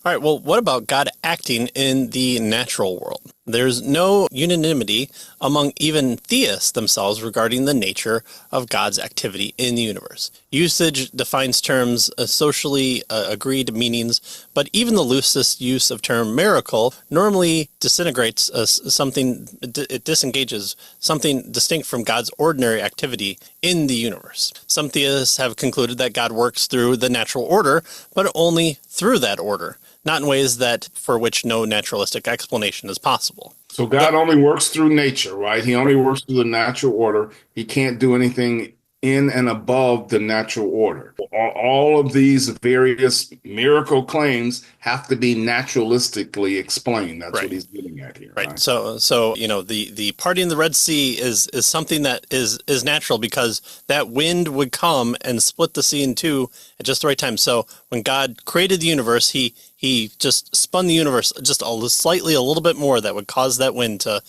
All right, well, what about God acting in the natural world? There's no unanimity among even theists themselves regarding the nature of God's activity in the universe. Usage defines terms socially agreed meanings, but even the loosest use of term miracle normally disintegrates it disengages something distinct from God's ordinary activity in the universe. Some theists have concluded that God works through the natural order, but only through that order, not in ways that for which no naturalistic explanation is possible. So God only works through nature, right? He only works through the natural order. He can't do anything in and above the natural order. All of these various miracle claims have to be naturalistically explained. That's what he's getting at here, Right. right? So the party in the Red Sea is something that is natural because that wind would come and split the sea in two at just the right time. So when God created the universe, he just spun the universe just a little bit more that would cause that wind to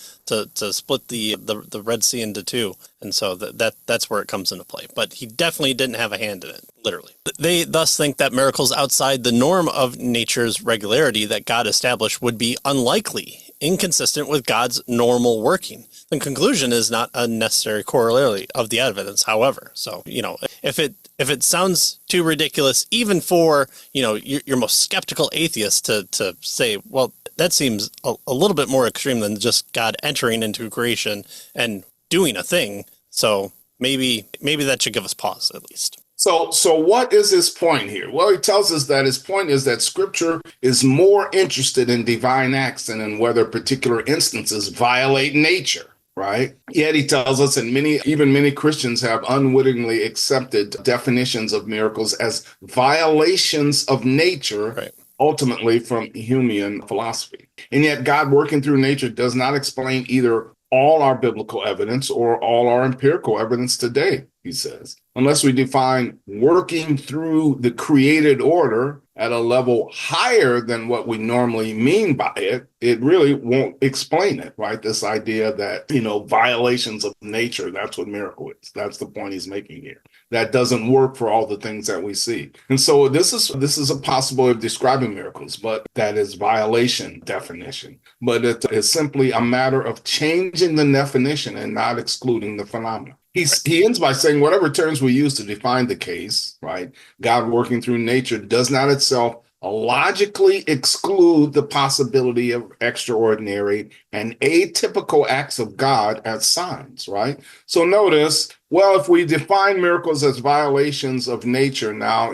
split the Red Sea into two. And so that's where it comes into play. But he definitely didn't have a hand in it, literally. They thus think that miracles outside the norm of nature's regularity that God established would be unlikely, inconsistent with God's normal working. The conclusion is not a necessary corollary of the evidence, however. So, if it sounds too ridiculous, even for, your most skeptical atheist to say, well, that seems a little bit more extreme than just God entering into creation and doing a thing. So maybe that should give us pause at least. So what is his point here? Well, he tells us that his point is that Scripture is more interested in divine acts than in whether particular instances violate nature, right? Yet he tells us, and many Christians have unwittingly accepted definitions of miracles as violations of nature, right, ultimately from Humean philosophy. And yet God working through nature does not explain either all our biblical evidence or all our empirical evidence today, he says. Unless we define working through the created order at a level higher than what we normally mean by it, it really won't explain it, right? This idea that, violations of nature, that's what miracle is. That's the point he's making here. That doesn't work for all the things that we see. And so this is a possible way of describing miracles, but that is violation definition. But it is simply a matter of changing the definition and not excluding the phenomenon. He ends by saying whatever terms we use to define the case, right? God working through nature does not itself logically exclude the possibility of extraordinary and atypical acts of God as signs, right? So notice, well, if we define miracles as violations of nature now,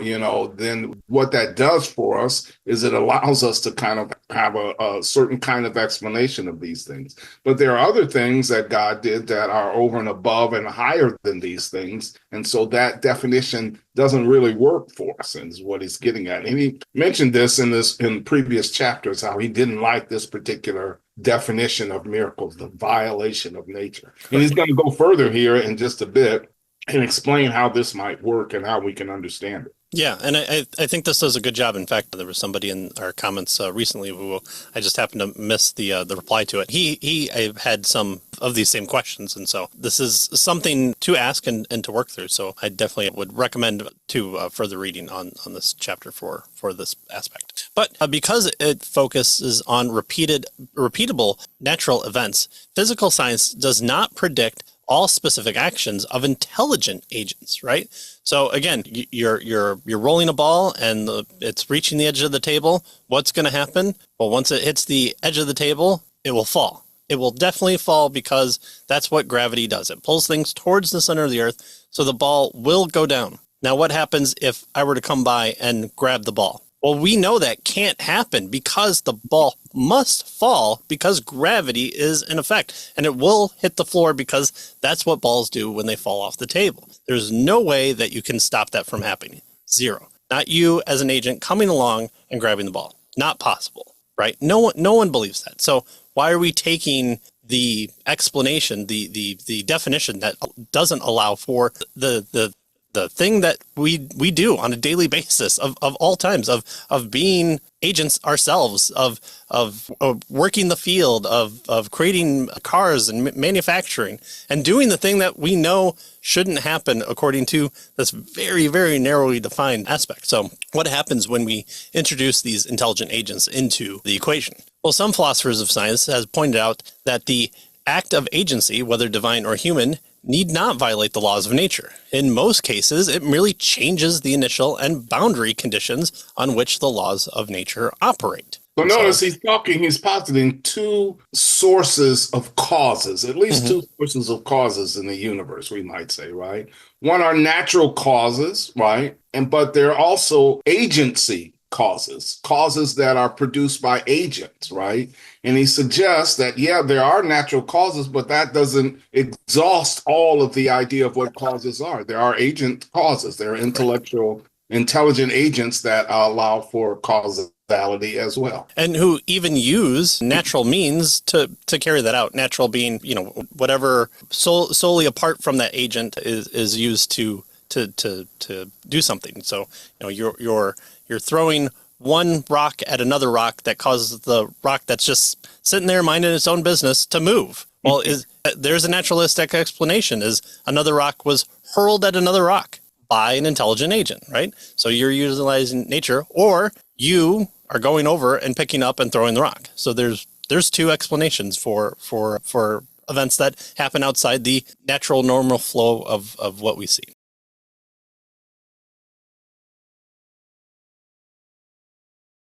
then what that does for us is it allows us to kind of have a certain kind of explanation of these things. But there are other things that God did that are over and above and higher than these things. And so that definition doesn't really work for us, and is what he's getting at. And he mentioned this in previous chapters, how he didn't like this particular definition of miracles, the violation of nature. And he's going to go further here in just a bit and explain how this might work and how we can understand it. Yeah, and I think this does a good job. In fact, there was somebody in our comments recently who I just happened to miss the reply to it. He had some of these same questions, and so this is something to ask and to work through. So I definitely would recommend to further reading on this chapter for this aspect. But because it focuses on repeatable natural events, physical science does not predict all specific actions of intelligent agents, right? So again, you're rolling a ball and it's reaching the edge of the table. What's going to happen? Well, once it hits the edge of the table, it will fall. It will definitely fall because that's what gravity does. It pulls things towards the center of the earth, so the ball will go down. Now, what happens if I were to come by and grab the ball? Well, we know that can't happen because the ball must fall because gravity is in effect, and it will hit the floor because that's what balls do when they fall off the table. There's no way that you can stop that from happening. Zero. Not you as an agent coming along and grabbing the ball. Not possible, right? No one believes that. So why are we taking the explanation, the definition that doesn't allow for the the thing that we do on a daily basis of all times, of being agents ourselves, of working the field, of creating cars and manufacturing, and doing the thing that we know shouldn't happen according to this very, very narrowly defined aspect. So what happens when we introduce these intelligent agents into the equation? Well, some philosophers of science has pointed out that the act of agency, whether divine or human, need not violate the laws of nature. In most cases, it merely changes the initial and boundary conditions on which the laws of nature operate. So notice he's positing two sources of causes, at least two sources of causes in the universe, we might say, right? One are natural causes, right? But there are also agency causes that are produced by agents, right? And he suggests that, yeah, there are natural causes, but that doesn't exhaust all of the idea of what causes are. There are agent causes. There are intelligent agents that allow for causality as well. And who even use natural means to carry that out. Natural being, whatever solely apart from that agent is used to do something. So, you're throwing one rock at another rock that causes the rock that's just sitting there minding its own business to move. Well, there's a naturalistic explanation: is another rock was hurled at another rock by an intelligent agent, right? So you're utilizing nature, or you are going over and picking up and throwing the rock. So there's two explanations for events that happen outside the natural normal flow of what we see.